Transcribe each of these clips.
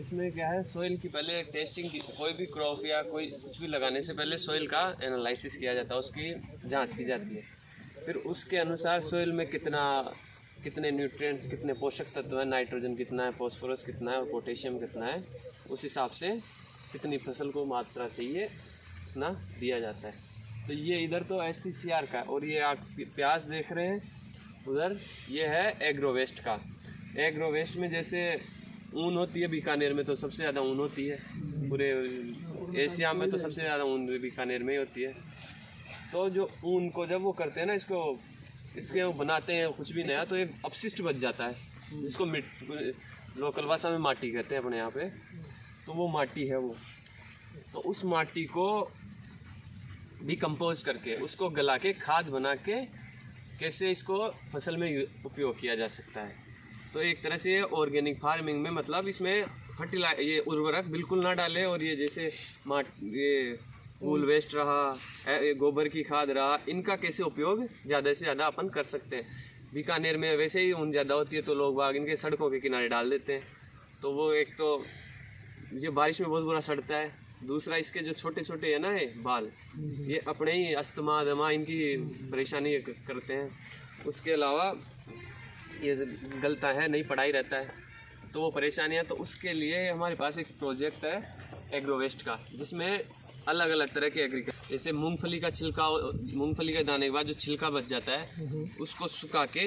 इसमें क्या है, सोइल की पहले टेस्टिंग की, कोई भी क्रॉप या कोई कुछ भी लगाने से पहले सोइल का एनालिसिस किया जाता है, उसकी जांच की जाती है। फिर उसके अनुसार सोइल में कितने न्यूट्रिएंट्स, कितने पोषक तत्व हैं, नाइट्रोजन कितना है, फास्फोरस कितना है और पोटेशियम कितना है, उस हिसाब से कितनी फसल को मात्रा चाहिए उतना दिया जाता है। तो ये इधर तो STCR का, और ये आप प्याज देख रहे हैं उधर, ये है एग्रो वेस्ट का। एग्रो वेस्ट में जैसे ऊन होती है, बीकानेर में तो सबसे ज़्यादा ऊन होती है, पूरे एशिया में तो सबसे ज़्यादा ऊन बीकानेर में ही होती है। तो जो ऊन को जब वो करते हैं ना, इसके वो बनाते हैं कुछ भी नया, तो एक अपशिष्ट बच जाता है, जिसको लोकल भाषा में माटी कहते हैं अपने यहाँ पे। तो वो माटी है वो, तो उस माटी को डिकम्पोज करके, उसको गला के खाद बना के कैसे इसको फसल में उपयोग किया जा सकता है। तो एक तरह से ऑर्गेनिक फार्मिंग में मतलब इसमें ये उर्वरक बिल्कुल ना डालें, और ये जैसे ये फूल वेस्ट रहा, गोबर की खाद रहा, इनका कैसे उपयोग ज़्यादा से ज़्यादा अपन कर सकते हैं। बीकानेर में वैसे ही ऊन ज़्यादा होती है, तो लोग बाग इनके सड़कों के किनारे डाल देते हैं, तो वो एक तो ये बारिश में बहुत बुरा सड़ता है। दूसरा, इसके जो छोटे छोटे है ना ये बाल, ये अपने ही अस्थमा दमा इनकी परेशानी करते हैं। उसके अलावा ये गलता है, नहीं पढ़ाई रहता है, तो वो परेशानियाँ। तो उसके लिए हमारे पास एक प्रोजेक्ट है एग्रो वेस्ट का, जिसमें अलग अलग तरह के एग्रीकल्चर, जैसे मूंगफली का छिलका, मूंगफली के दाने के बाद जो छिलका बच जाता है, उसको सुखा के,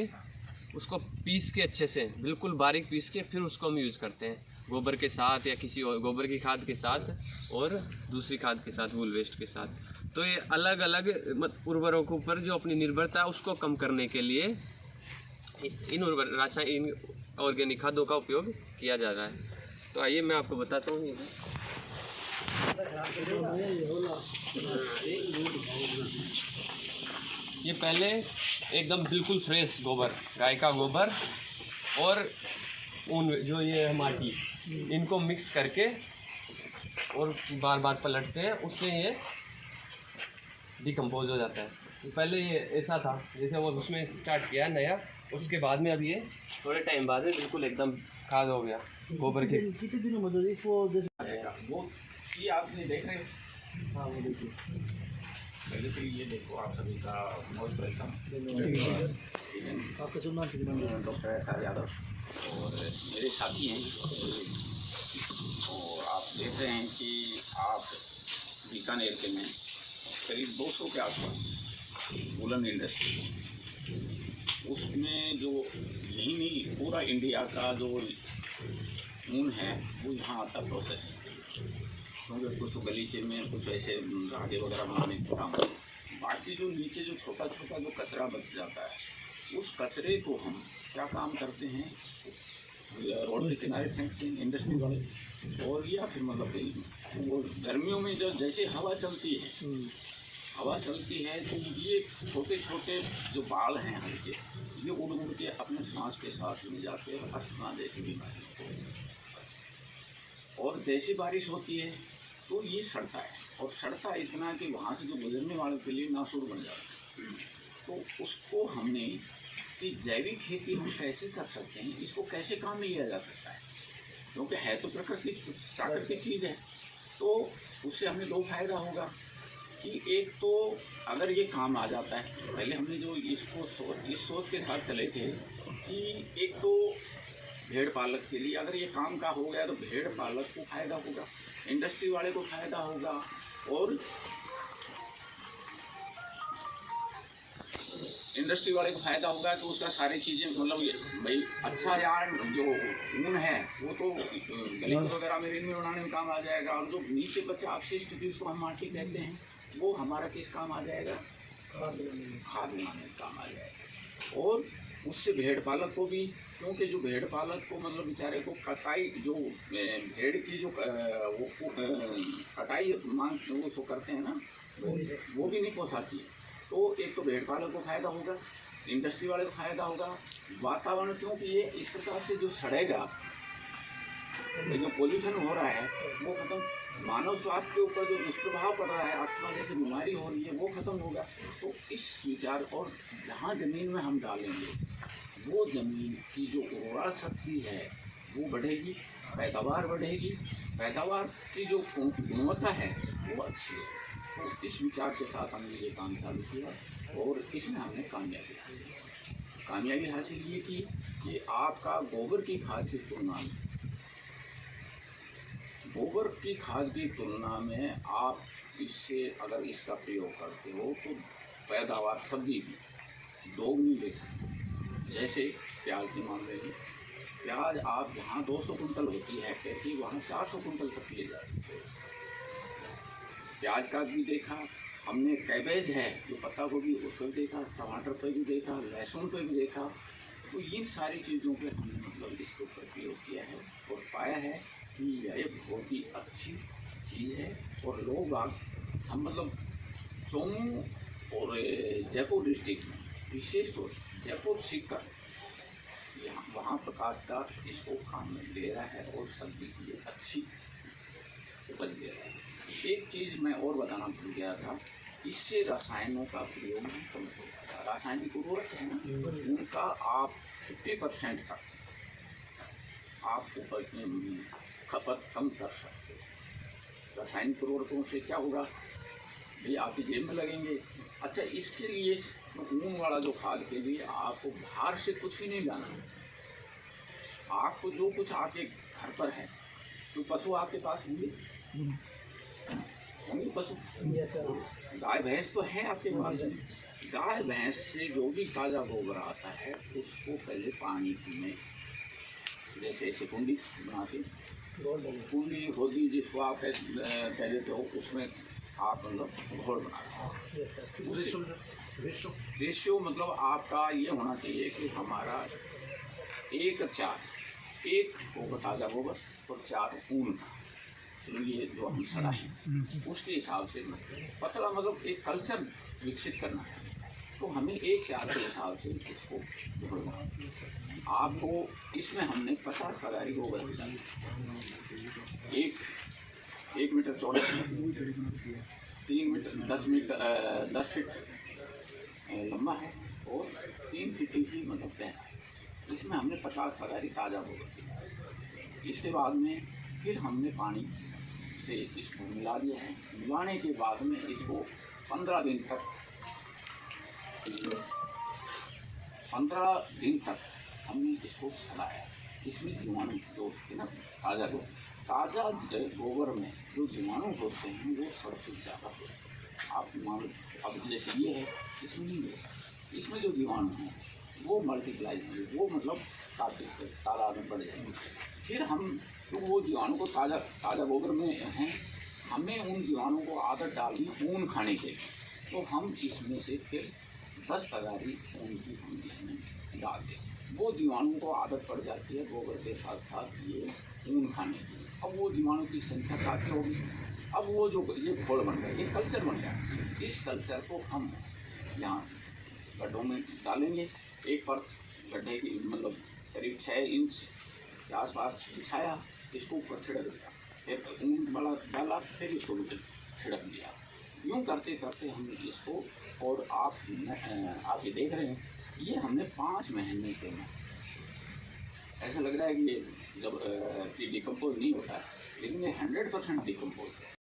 उसको पीस के अच्छे से बिल्कुल बारीक पीस के, फिर उसको हम यूज़ करते हैं गोबर के साथ या किसी और गोबर की खाद के साथ और दूसरी खाद के साथ, वूल वेस्ट के साथ। तो ये अलग अलग उर्वरकों पर जो अपनी निर्भरता है उसको कम करने के लिए इन रासायनिक ऑर्गेनिक खादों का उपयोग किया जा रहा है। तो आइए मैं आपको बताता हूँ। ये पहले एकदम बिल्कुल फ्रेश गोबर, गाय का गोबर और ऊन, जो ये माटी, इनको मिक्स करके और बार बार पलटते हैं, उससे ये डिकम्पोज हो जाता है। तो पहले ये ऐसा था, जैसे वो उसमें स्टार्ट किया नया, उसके बाद में अब ये थोड़े टाइम बाद में बिल्कुल एकदम खाद हो गया गोबर के। कितने दिनों में वो ये आपने देख रहे हैं? हाँ, वो देखिए। पहले तो ये देखो, आप सभी का मोस्ट वेलकम। आपका सुनना डॉक्टर SR यादव और मेरे साथी हैं, और आप देख रहे हैं कि आप बीकानेर के में करीब 200 के आसपास वूलन इंडस्ट्री, उसमें जो यही नहीं पूरा इंडिया का जो ऊन है वो यहाँ आता प्रोसेस, क्योंकि कुछ तो गलीचे में कुछ ऐसे धागे वगैरह बनाने का काम है। बाकी जो नीचे जो छोटा छोटा जो कचरा बच जाता है, उस कचरे को हम क्या काम करते हैं, रोड के किनारे फेंकते हैं इंडस्ट्री वाले, और या फिर मतलब वो गर्मियों में जो जैसे हवा चलती है तो ये छोटे छोटे जो बाल हैं हल्के, ये उड़ के अपने सांस के साथ मिल जाते हैं अस्थमा जैसी बीमारी। और जैसी बारिश होती है तो ये सड़ता है, और सड़ता इतना कि वहाँ से जो गुजरने वालों के लिए नासूर बन जाता है। तो उसको हमने कि जैविक खेती हम कैसे कर सकते हैं, इसको कैसे काम में लिया जा सकता है, क्योंकि है तो प्राकृतिक चीज़ है। तो उससे हमें दो फायदा होगा कि एक तो अगर ये काम आ जाता है, पहले हमने जो इस सोच के साथ चले थे कि एक तो भेड़ पालक के लिए अगर ये काम का हो गया तो भेड़ पालक को फायदा होगा, इंडस्ट्री वाले को फायदा होगा, और इंडस्ट्री वाले को फायदा होगा। तो उसका सारी चीज़ें मतलब भाई अच्छा यार जो ऊन है वो तो गलीच वगैरह में रिंग में बनाने में काम आ जाएगा, और जो नीचे बच्चा अपशिष्ट जिसको हम माटी कहते हैं वो हमारा किस काम आ जाएगा, खाद बनाने में काम आ जाएगा। और उससे भेड़ पालक को भी, क्योंकि जो भेड़ पालक को मतलब बेचारे को कटाई, जो भेड़ की जो वो कटाई मांग वो सो करते हैं ना, वो भी नहीं पहुँचाती है। तो एक तो भेड़ पालक को फायदा होगा, इंडस्ट्री वाले को फायदा होगा, वातावरण, क्योंकि ये इस प्रकार से जो सड़ेगा, जो पोल्यूशन हो रहा है वो खत्म, मानव स्वास्थ्य के ऊपर जो दुष्प्रभाव पड़ रहा है, अस्थमा जैसी बीमारी हो रही है, वो खत्म होगा। तो इस विचार, और जहाँ ज़मीन में हम डालेंगे वो ज़मीन की जो उर्वरा शक्ति है वो बढ़ेगी, पैदावार बढ़ेगी, पैदावार की जो गुणवत्ता है वो अच्छी है। तो इस विचार के साथ हमने ये काम चालू किया और इसमें हमने कामयाबी हासिल ये की कि आपका गोबर की खाद की तुलना में आप इससे अगर इसका प्रयोग करते हो तो पैदावार सब्जी भी दोगुनी ले सकते। जैसे प्याज के मामले में, प्याज आप जहाँ 200 कुंटल होती है हेक्टेयर की, वहाँ 400 कुंटल तक ले जा सकते हो। प्याज का भी देखा हमने, कैबेज है जो पत्ता गोभी उस पर भी देखा, टमाटर पर भी देखा, लहसुन पर भी देखा। तो इन सारी चीज़ों पे हमने मतलब इसको प्रयोग किया है और पाया है कि यह बहुत ही अच्छी चीज़ है। और लोग हम मतलब जम्मू और जयपुर डिस्ट्रिक्ट में, विशेष तौर से जयपुर सीकर वहाँ प्रकाश का इसको काम में ले रहा है और सब्जी की अच्छी उपज दे रहा है। एक चीज़ मैं और बताना भूल गया था, इससे रसायनों का प्रयोग कम हो जाता है। रासायनिक उर्वरक है ना, उनका आप 50% तक आप उपज में खपत कम कर सकते हो। रासायनिक उर्वरकों से क्या होगा भाई, आपकी जेब में लगेंगे। अच्छा, इसके लिए ऊन वाला जो खाद के लिए आपको बाहर से कुछ ही नहीं लाना है। आपको जो कुछ आपके घर पर है, तो पशु आपके पास होंगे पशु, गाय भैंस तो है आपके पास। गाय भैंस से जो भी ताज़ा गोबर आता है उसको पहले पानी में, जैसे ऐसे कुंडी बनाते, कुंडी होती जिसको आप कह देते हो, उसमें आप मतलब घोल बना रेशियो मतलब आपका ये होना चाहिए कि हमारा 1:4, 1 गोबर ताज़ा गोबर और 4 ऊन का, ये जो हम सड़ा है उसके हिसाब से पतला मतलब एक कल्चर विकसित करना है। तो हमें 1:4 के हिसाब से इसको ढोलना। आपको इसमें हमने 50 पगारी गोबर डाली, 1 मीटर चौड़ा, 3 मीटर 10 फीट लंबा है और 3 फीट ही मतलब गहरा है। इसमें हमने 50 पगारी ताज़ा गोबर दिया। इसके बाद में फिर हमने पानी से इसको मिला दिया है। मिलाने के बाद में इसको 15 दिन तक हमने इसको सड़ाया। इसमें जीवाणु जो होते हैं ना, ताज़ा गोबर में जो जीवाणु होते हैं वो सबसे ज़्यादा होते हैं। आप मान लो अब जैसे ये है, इसमें जो जीवाणु हैं वो मल्टीप्लाई होंगे, वो मतलब तादाद में बढ़ जाएंगे। फिर हम तो वो जीवाणु को ताज़ा गोबर में हैं, हमें उन जीवाणु को आदत डालनी ऊन खाने के, तो हम इसमें से फिर 10 पगारी ऊन की हम इसमें डाल दें। वो जीवाणु को आदत पड़ जाती है गोबर के साथ साथ ये ऊन खाने की। अब वो जीवाणु की संख्या काफ़ी होगी। अब वो जो ये घोल बन गया, ये कल्चर बन गया। इस कल्चर को हम यहाँ गड्ढों में डालेंगे। एक पर गड्ढे की मतलब करीब 6 इंच के आसपास बिछाया, इसको ऊपर छिड़क दिया, फिर ऊन वाला डाला, फिर इसको भी छिड़क दिया। यूँ करते करते हमने इसको, और आप ये देख रहे हैं, ये हमने 5 महीने के में, ऐसा लग रहा है कि ये जब डिकम्पोज नहीं होता है, लेकिन ये 100% डिकम्पोज है।